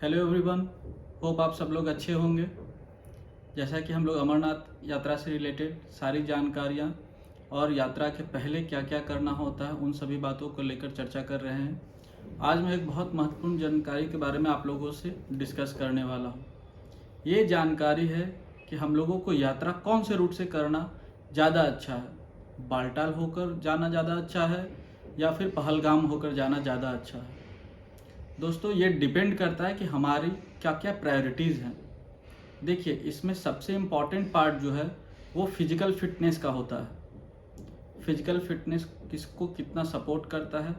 Hello everyone, hope आप सब लोग अच्छे होंगे। जैसा कि हम लोग अमरनाथ यात्रा से रिलेटेड सारी जानकारियाँ और यात्रा के पहले क्या क्या करना होता है उन सभी बातों को लेकर चर्चा कर रहे हैं। आज मैं एक बहुत महत्वपूर्ण जानकारी के बारे में आप लोगों से डिस्कस करने वाला हूँ। ये जानकारी है कि हम लोगों को यात्रा कौन से रूट से करना ज़्यादा अच्छा है। बालटाल होकर जाना ज़्यादा अच्छा है या फिर पहलगाम होकर जाना ज़्यादा अच्छा है। दोस्तों, ये डिपेंड करता है कि हमारी क्या क्या प्रायोरिटीज़ हैं। देखिए, इसमें सबसे इम्पॉर्टेंट पार्ट जो है वो फिजिकल फिटनेस का होता है। फिजिकल फिटनेस किसको कितना सपोर्ट करता है।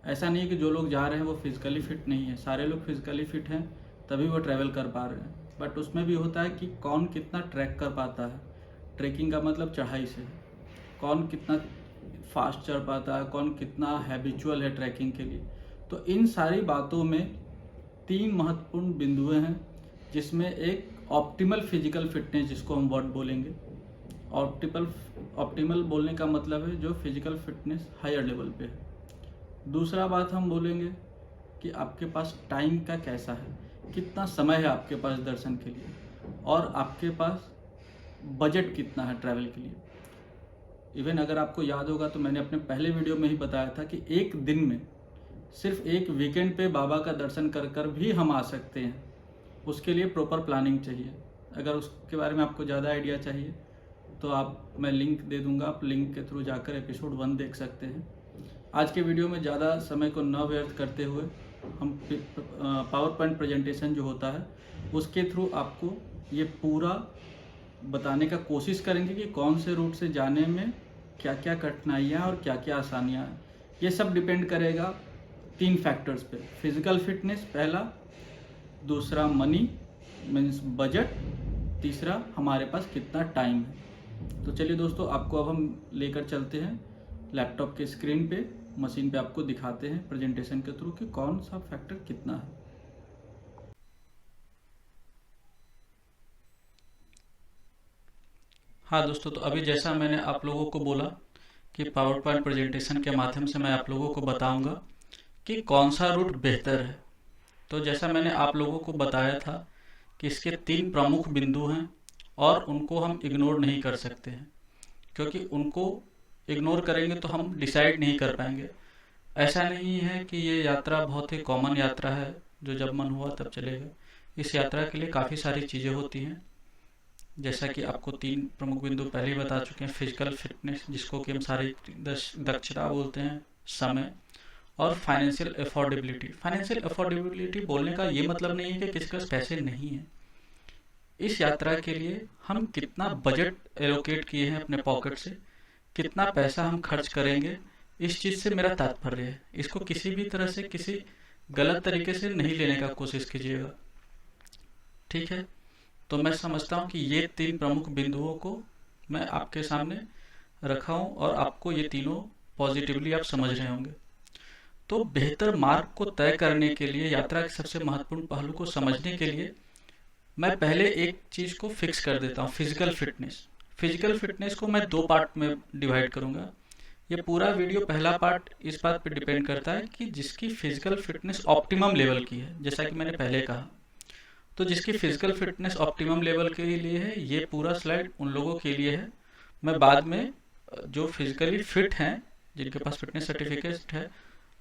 ऐसा नहीं है कि जो लोग जा रहे हैं वो फिजिकली फिट नहीं है, सारे लोग फिजिकली फिट हैं तभी वो ट्रैवल कर पा रहे हैं। बट उसमें भी होता है कि कौन कितना ट्रैक कर पाता है। ट्रैकिंग का मतलब चढ़ाई से, कौन कितना फास्ट चढ़ पाता है, कौन कितना हैबिचुअल है ट्रैकिंग के लिए। तो इन सारी बातों में 3 महत्वपूर्ण बिंदुएं हैं, जिसमें एक ऑप्टिमल फिजिकल फिटनेस जिसको हम वर्ड बोलेंगे। ऑप्टिमल बोलने का मतलब है जो फिजिकल फिटनेस हायर लेवल पे है। दूसरा बात हम बोलेंगे कि आपके पास टाइम का कैसा है, कितना समय है आपके पास दर्शन के लिए, और आपके पास बजट कितना है ट्रैवल के लिए। इवन अगर आपको याद होगा तो मैंने अपने पहले वीडियो में ही बताया था कि एक दिन में सिर्फ एक वीकेंड पे बाबा का दर्शन कर कर भी हम आ सकते हैं। उसके लिए प्रॉपर प्लानिंग चाहिए। अगर उसके बारे में आपको ज़्यादा आइडिया चाहिए तो मैं लिंक दे दूंगा, आप लिंक के थ्रू जाकर एपिसोड 1 देख सकते हैं। आज के वीडियो में ज़्यादा समय को न व्यर्थ करते हुए हम पावर पॉइंट प्रेजेंटेशन जो होता है उसके थ्रू आपको ये पूरा बताने का कोशिश करेंगे कि कौन से रूट से जाने में क्या क्या कठिनाइयाँ और क्या क्या आसानियाँ हैं। ये सब डिपेंड करेगा 3 फैक्टर्स पे। फिजिकल फिटनेस पहला, दूसरा मनी मीन्स बजट, तीसरा हमारे पास कितना टाइम है। तो चलिए दोस्तों, आपको अब हम लेकर चलते हैं लैपटॉप के स्क्रीन पे, मशीन पे आपको दिखाते हैं प्रेजेंटेशन के थ्रू कि कौन सा फैक्टर कितना है। हाँ दोस्तों, तो अभी जैसा मैंने आप लोगों को बोला कि पावर पॉइंट प्रेजेंटेशन के माध्यम से मैं आप लोगों को बताऊंगा कि कौन सा रूट बेहतर है। तो जैसा मैंने आप लोगों को बताया था कि इसके 3 प्रमुख बिंदु हैं और उनको हम इग्नोर नहीं कर सकते हैं, क्योंकि उनको इग्नोर करेंगे तो हम डिसाइड नहीं कर पाएंगे। ऐसा नहीं है कि ये यात्रा बहुत ही कॉमन यात्रा है जो जब मन हुआ तब चलेगा। इस यात्रा के लिए काफ़ी सारी चीज़ें होती हैं, जैसा कि आपको 3 प्रमुख बिंदु पहले ही बता चुके हैं। फिजिकल फिटनेस जिसको कि हम शारीरिक दक्षता बोलते हैं, समय, और फाइनेंशियल अफोर्डेबिलिटी। फाइनेंशियल अफोर्डेबिलिटी बोलने का ये मतलब नहीं है कि किसी के पास पैसे नहीं है। इस यात्रा के लिए हम कितना बजट एलोकेट किए हैं अपने पॉकेट से, कितना पैसा हम खर्च करेंगे, इस चीज़ से मेरा तात्पर्य है। इसको किसी भी तरह से किसी गलत तरीके से नहीं लेने का कोशिश कीजिएगा, ठीक है। तो मैं समझता हूँ कि ये 3 प्रमुख बिंदुओं को मैं आपके सामने रखा हूँ और आपको ये तीनों पॉजिटिवली आप समझ रहे होंगे। तो बेहतर मार्ग को तय करने के लिए, यात्रा के सबसे महत्वपूर्ण पहलू को समझने के लिए, मैं पहले एक चीज़ को फिक्स कर देता हूँ, फिजिकल फिटनेस। फिजिकल फिटनेस को मैं 2 पार्ट में डिवाइड करूँगा। ये पूरा वीडियो पहला पार्ट इस बात पे डिपेंड करता है कि जिसकी फिजिकल फिटनेस ऑप्टिमम लेवल की है, जैसा कि मैंने पहले कहा। तो जिसकी फिजिकल फिटनेस ऑप्टिमम लेवल के लिए है, ये पूरा स्लाइड उन लोगों के लिए है। मैं बाद में जो फिजिकली फिट हैं, जिनके पास फिटनेस सर्टिफिकेट है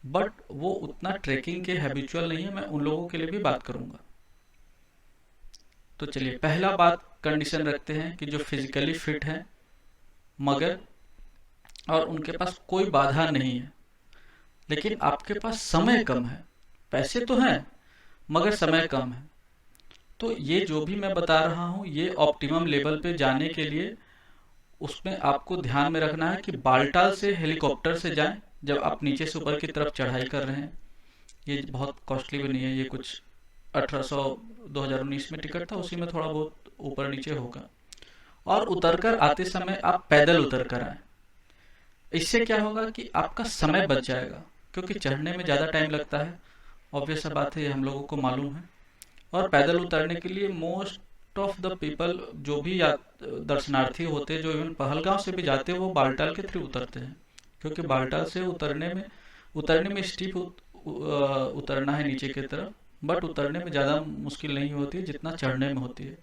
बट वो उतना ट्रैकिंग के हैबिचुअल नहीं है, मैं उन लोगों के लिए भी बात करूंगा। तो चलिए, पहला बात कंडीशन रखते हैं कि जो फिजिकली फिट है मगर और उनके पास कोई बाधा नहीं है, लेकिन आपके पास समय कम है। पैसे तो हैं मगर समय कम है। तो ये जो भी मैं बता रहा हूँ ये ऑप्टिमम लेवल पे जाने के लिए, उसमें आपको ध्यान में रखना है कि बालटाल से हेलीकॉप्टर से जाएं जब आप नीचे से ऊपर की तरफ चढ़ाई कर रहे हैं। ये बहुत कॉस्टली भी नहीं है, ये कुछ 1800 2019 में टिकट था, उसी में थोड़ा बहुत ऊपर नीचे होगा। और उतरकर आते समय आप पैदल उतर कर आए। इससे क्या होगा कि आपका समय बच जाएगा, क्योंकि चढ़ने में ज़्यादा टाइम लगता है। ऑब्वियस सा बात है, ये हम लोगों को मालूम है। और पैदल उतरने के लिए मोस्ट ऑफ द पीपल, जो भी दर्शनार्थी होते हैं, जो इवन पहलगांव से भी जाते हैं, वो बालटाल के थ्रू उतरते हैं, क्योंकि बालटाल से उतरने में स्टीप उतरना है नीचे की तरफ, बट उतरने में ज़्यादा मुश्किल नहीं होती है जितना चढ़ने में होती है।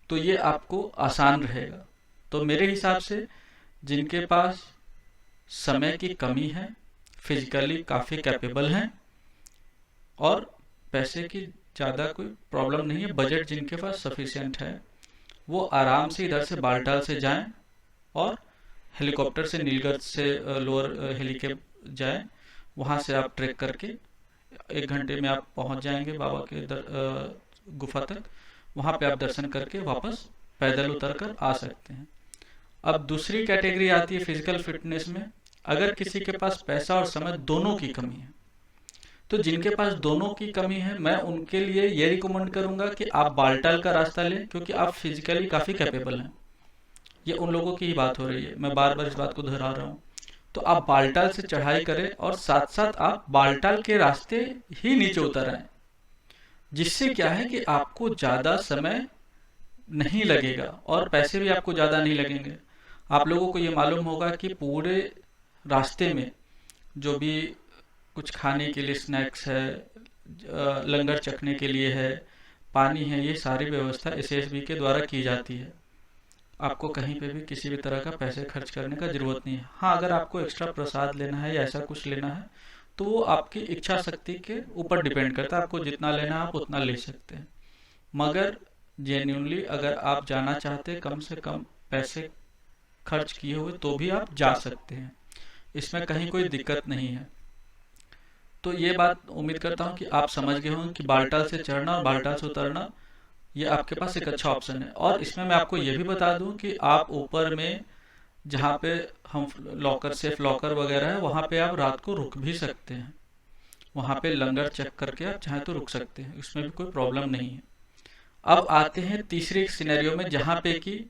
तो ये आपको आसान रहेगा। तो मेरे हिसाब से जिनके पास समय की कमी है, फिजिकली काफ़ी कैपेबल हैं और पैसे की ज़्यादा कोई प्रॉब्लम नहीं है, बजट जिनके पास सफिशिएंट है, वो आराम से इधर से बालटाल से जाएं और हेलीकॉप्टर से नीलगढ़ से लोअर हेलीकैप जाएं। वहाँ से आप ट्रैक करके 1 घंटे में आप पहुँच जाएंगे बाबा के गुफा तक। वहाँ पे आप दर्शन करके वापस पैदल उतर कर आ सकते हैं। अब दूसरी कैटेगरी आती है फिजिकल फिटनेस में। अगर किसी के पास पैसा और समय दोनों की कमी है, तो जिनके पास दोनों की कमी है, मैं उनके लिए ये रिकमेंड करूंगा कि आप बालटाल का रास्ता लें, क्योंकि आप फिजिकली काफ़ी कैपेबल हैं। ये उन लोगों की ही बात हो रही है, मैं बार बार इस बात को दोहरा रहा हूँ। तो आप बालटाल से चढ़ाई करें और साथ साथ आप बालटाल के रास्ते ही नीचे उतर आए, जिससे क्या है कि आपको ज़्यादा समय नहीं लगेगा और पैसे भी आपको ज़्यादा नहीं लगेंगे। आप लोगों को ये मालूम होगा कि पूरे रास्ते में जो भी कुछ खाने के लिए स्नैक्स है, लंगर चखने के लिए है, पानी है, ये सारी व्यवस्था एसएसबी के द्वारा की जाती है। आपको कहीं पे भी किसी भी तरह का पैसे खर्च करने का जरूरत नहीं है। हाँ, अगर आपको एक्स्ट्रा प्रसाद लेना है या ऐसा कुछ लेना है तो वो आपकी इच्छा शक्ति के ऊपर डिपेंड करता है, आपको जितना लेना है आप उतना ले सकते हैं। मगर जेन्यूनली अगर आप जाना चाहते हैं कम से कम पैसे खर्च किए हुए, तो भी आप जा सकते हैं, इसमें कहीं कोई दिक्कत नहीं है। तो ये बात उम्मीद करता हूँ कि आप समझ गए होंगे कि बालटाल से चढ़ना और बालटाल से उतरना ये आपके पास एक अच्छा ऑप्शन है। और इसमें मैं आपको ये भी बता दूं कि आप ऊपर में जहाँ पे हम लॉकर, सेफ लॉकर वगैरह है, वहाँ पे आप रात को रुक भी सकते हैं। वहाँ पे लंगर चेक करके आप चाहे तो रुक सकते हैं, उसमें भी कोई प्रॉब्लम नहीं है। अब आते हैं तीसरे सिनेरियो में, जहाँ पे कि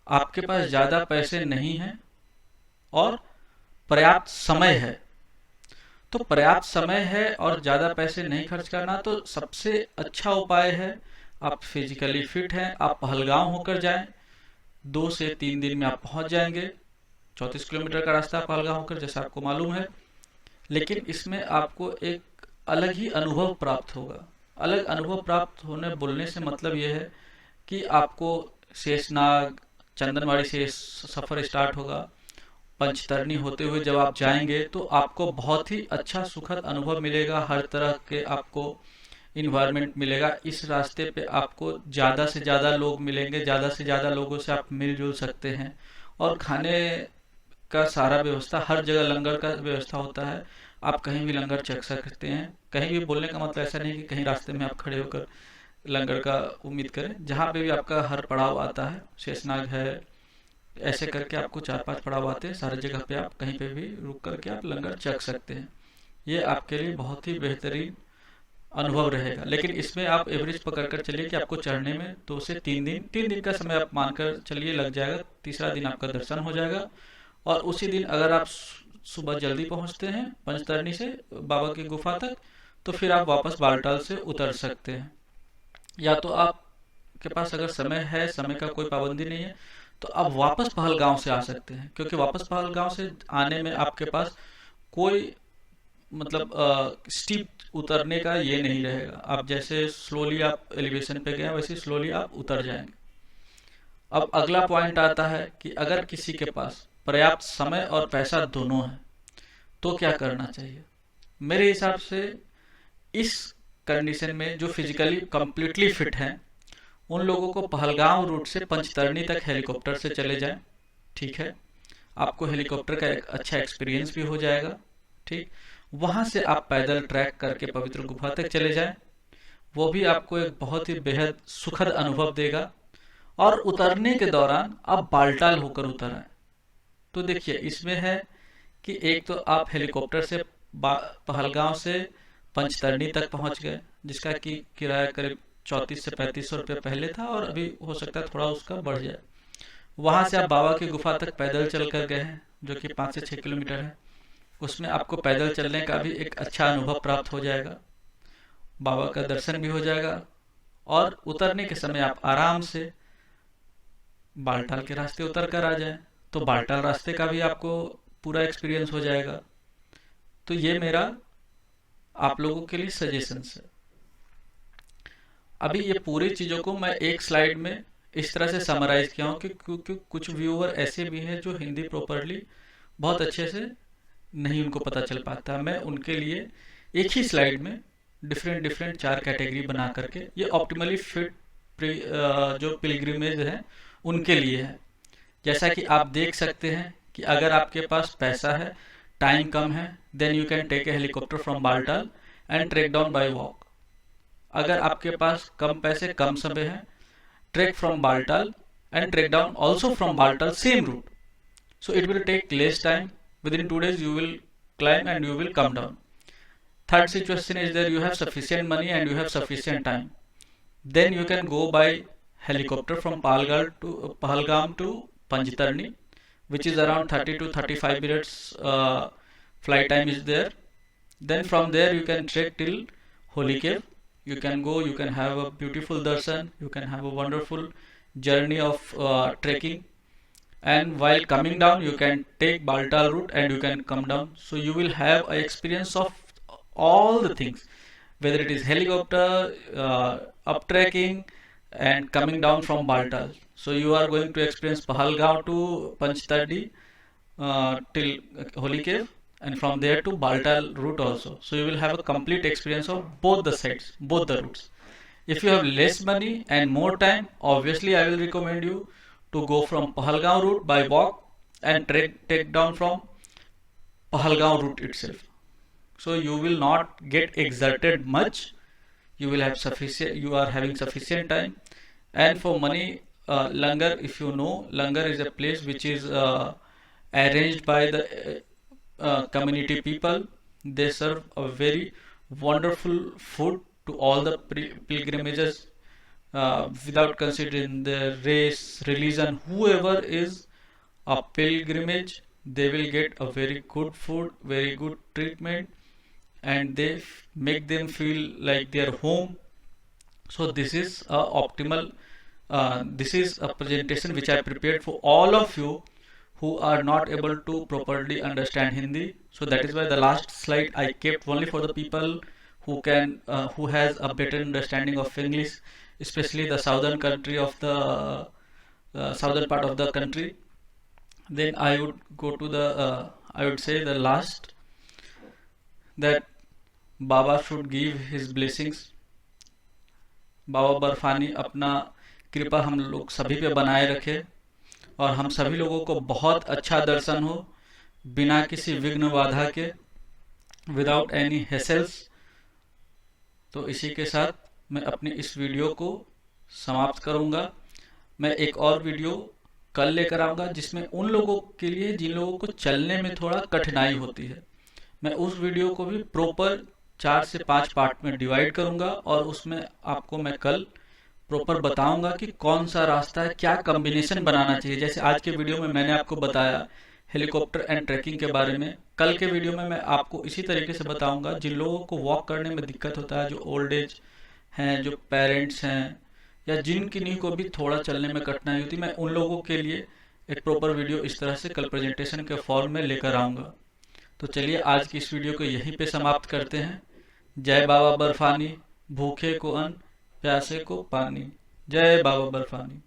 आपके पास ज़्यादा पैसे नहीं हैं और पर्याप्त समय है। तो पर्याप्त समय है और ज़्यादा पैसे नहीं खर्च करना, तो सबसे अच्छा उपाय है, आप फिजिकली फिट हैं, आप पहलगांव होकर जाएं। 2 से 3 दिन में आप पहुंच जाएंगे। 34 किलोमीटर का रास्ता पहलगांव होकर, जैसा आपको मालूम है। लेकिन इसमें आपको एक अलग ही अनुभव प्राप्त होगा। अलग अनुभव प्राप्त होने बोलने से मतलब ये है कि आपको शेषनाग, चंदनवाड़ी से सफ़र स्टार्ट होगा। पंचतरनी होते हुए जब आप जाएंगे तो आपको बहुत ही अच्छा सुखद अनुभव मिलेगा। हर तरह के आपको इन्वायरमेंट मिलेगा। इस रास्ते पे आपको ज़्यादा से ज़्यादा लोग मिलेंगे, ज़्यादा से ज़्यादा लोगों से आप मिलजुल सकते हैं। और खाने का सारा व्यवस्था, हर जगह लंगर का व्यवस्था होता है। आप कहीं भी लंगर चख सकते हैं। कहीं भी बोलने का मतलब ऐसा नहीं कि कहीं रास्ते में आप खड़े होकर लंगर का उम्मीद करें। जहाँ पे भी आपका हर पड़ाव आता है, शेषनाग है, ऐसे करके आपको 4-5 पड़ाव आते हैं, सारी जगह पे आप कहीं पे भी रुक करके आप लंगर चख सकते हैं। ये आपके लिए बहुत ही बेहतरीन अनुभव रहेगा। लेकिन इसमें आप एवरेज पकड़ कर चलिए कि आपको चढ़ने में 2 से 3 दिन का समय आप मानकर चलिए लग जाएगा। तीसरा दिन आपका दर्शन हो जाएगा। और उसी दिन अगर आप सुबह जल्दी पहुंचते हैं पंचतरनी से बाबा की गुफा तक, तो फिर आप वापस बालटाल से उतर सकते हैं। या तो आप के पास अगर समय है, समय का कोई पाबंदी नहीं है, तो आप वापस पहलगांव से आ सकते हैं। क्योंकि वापस पहलगांव से आने में आपके पास कोई मतलब स्टीप उतरने का ये नहीं रहेगा। आप जैसे स्लोली आप एलिवेशन पे गए वैसे स्लोली आप उतर जाएंगे। अब अगला पॉइंट आता है कि अगर किसी के पास पर्याप्त समय और पैसा दोनों है तो क्या करना चाहिए। मेरे हिसाब से इस कंडीशन में जो फिजिकली कंप्लीटली फिट हैं उन लोगों को पहलगांव रूट से पंचतरनी तक हेलीकॉप्टर से चले जाएं। ठीक है, आपको हेलीकॉप्टर का एक अच्छा एक्सपीरियंस भी हो जाएगा। ठीक, वहां से आप पैदल ट्रैक करके पवित्र गुफा तक चले जाएं। वो भी आपको एक बहुत ही बेहद सुखद अनुभव देगा। और उतरने के दौरान आप बालटाल होकर उतर आए। तो देखिए इसमें है कि एक तो आप हेलीकॉप्टर से पहलगांव से पंचतरनी तक पहुंच गए, जिसका कि किराया करीब 34 से 3500 रुपये पहले था और अभी हो सकता है थोड़ा उसका बढ़ जाए। वहां से आप बाबा की गुफा तक पैदल चल कर गए हैं, जो कि 5 से 6 किलोमीटर है। उसमें आपको पैदल चलने का भी एक अच्छा अनुभव प्राप्त हो जाएगा, बाबा का दर्शन भी हो जाएगा। और उतरने के समय आप आराम से बालटाल के रास्ते उतर कर आ जाएं, तो बालटाल रास्ते का भी आपको पूरा एक्सपीरियंस हो जाएगा। तो ये मेरा आप लोगों के लिए सजेशंस है। अभी ये पूरी चीज़ों को मैं एक स्लाइड में इस तरह से समराइज किया हूँ कि क्योंकि कुछ व्यूअर ऐसे भी हैं जो हिंदी प्रॉपरली बहुत अच्छे से नहीं उनको पता चल पाता। मैं उनके लिए एक ही स्लाइड में डिफरेंट डिफरेंट 4 कैटेगरी बना करके ये ऑप्टिमली फिट जो पिलग्रिमेज है उनके लिए है। जैसा कि आप देख सकते हैं कि अगर आपके पास पैसा है, टाइम कम है, then you can take a helicopter from Baltal and trek down by walk. अगर आपके पास कम पैसे कम समय है, trek from Baltal and trek down also from Baltal same route, so it will take less time. Within 2 days you will climb and you will come down. Third situation is that you have sufficient money and you have sufficient time, then you can go by helicopter from Pahalgam to Panjtarni, which is around 30 to 35 minutes flight time is there. Then from there you can trek till Holy Cave. You can go, you can have a beautiful darshan, you can have a wonderful journey of trekking, and while coming down you can take Baltal route and you can come down. So you will have a experience of all the things, whether it is helicopter, up trekking and coming down from Baltal. So you are going to experience Pahalgaon to Panchtardi till Holy Cave, and from there to Baltal route also. So you will have a complete experience of both the sides, both the routes. If you have less money and more time, obviously I will recommend you to go from Pahalgaon route by walk and take down from Pahalgaon route itself. So you will not get exerted much. You will have sufficient. You are having sufficient time, and for money, Langar. If you know, Langar is a place which is arranged by the community people. They serve a very wonderful food to all the pilgrimages without considering their race, religion, whoever is a pilgrimage, they will get a very good food, very good treatment, and they make them feel like their home. So this is a optimal. This is a presentation which I prepared for all of you who are not able to properly understand Hindi. So that is why the last slide I kept only for the people who has a better understanding of English, especially the southern country of the southern part of the country. Then I would go to the I would say the last, that Baba should give his blessings. बाबा बर्फानी अपना कृपा हम लोग सभी पे बनाए रखे और हम सभी लोगों को बहुत अच्छा दर्शन हो बिना किसी विघ्न बाधा के, विदाउट एनी हेसल्स। तो इसी के साथ मैं अपनी इस वीडियो को समाप्त करूंगा। मैं एक और वीडियो कल लेकर आऊंगा जिसमें उन लोगों के लिए जिन लोगों को चलने में थोड़ा कठिनाई होती है, मैं उस वीडियो को भी प्रॉपर 4 से 5 पार्ट में डिवाइड करूंगा और उसमें आपको मैं कल प्रॉपर बताऊंगा कि कौन सा रास्ता है, क्या कॉम्बिनेशन बनाना चाहिए। जैसे आज के वीडियो में मैंने आपको बताया हेलीकॉप्टर एंड ट्रैकिंग के बारे में, कल के वीडियो में मैं आपको इसी तरीके से बताऊंगा जिन लोगों को वॉक करने में दिक्कत होता है, जो ओल्ड एज हैं, जो पेरेंट्स हैं, या जिन किन्हीं को भी थोड़ा चलने में कठिनाई होती, मैं उन लोगों के लिए एक प्रॉपर वीडियो इस तरह से कल प्रेजेंटेशन के फॉर्म में लेकर आऊँगा। तो चलिए आज की इस वीडियो को यहीं पे समाप्त करते हैं। जय बाबा बर्फानी, भूखे को अन्न, प्यासे को पानी। जय बाबा बर्फानी।